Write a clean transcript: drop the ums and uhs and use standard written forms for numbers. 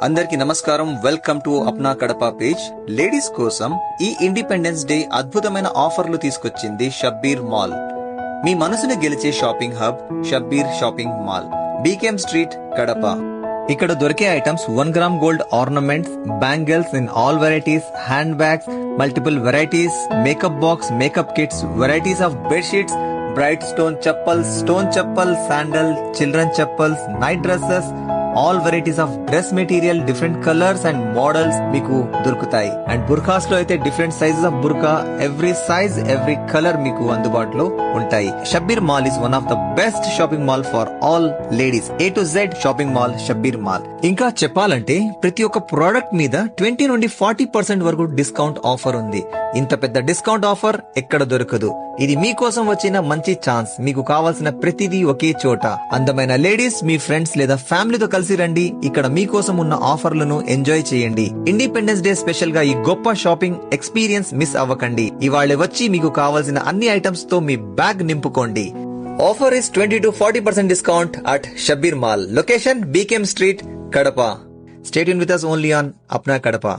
అందరికి నమస్కారం. Welcome to అప్నా కడప పేజ్. లేడీస్ కోసం ఈ ఇండిపెండెన్స్ డే అద్భుతమైన ఆఫర్లు తీసుకొచ్చింది షబ్బీర్ మాల్. మీ మనసును గెలిచే shopping hub Shabbir shopping mall, BKM street, Kadapa. ఇక్కడ దొరికే items 1 gram gold ornaments, bangles in all varieties, hand bags, multiple varieties, makeup box, makeup kits, varieties of bedsheets, bright stone chappal, sandal, children chappals, night dresses, all varieties of dress material, different colours and models మీకు దొరుకుతాయి. And బుర్ఖాస్ లో అయితే different sizes of బుర్ఖా, every size every colour మీకు అందుబాటులో ఉంటాయి. Shabbir mall is one of the best shopping mall for all ladies. A to Z shopping mall, Shabbir mall. ఇంకా చెప్పాలంటే ప్రతి ఒక్క ప్రోడక్ట్ మీద 20 నుండి 40% వరకు డిస్కౌంట్ ఆఫర్ ఉంది. ఇంత పెద్ద డిస్కౌంట్ ఆఫర్ ఎక్కడ దొరకదు. ఇది మీకోసం వచ్చిన మంచి ఛాన్స్. మీకు కావాల్సిన ప్రతిదీ ఒకే చోట. అందమైన లేడీస్, మీ ఫ్రెండ్స్ లేదా ఫ్యామిలీతో కలిసి రండి. ఇక్కడ మీకోసం ఉన్న ఆఫర్లను ఎంజాయ్ చేయండి. ఇండిపెండెన్స్ డే స్పెషల్ గా ఈ గొప్ప షాపింగ్ ఎక్స్పీరియన్స్ మిస్ అవ్వకండి. ఇవాళ వచ్చి మీకు కావాల్సిన అన్ని ఐటమ్స్ తో మీ బ్యాగ్ నింపుకోండి. Offer is 20 to 40% discount at Shabbir mall. Location BKM street, Kadapa. Stay tuned with us only on Apna Kadapa.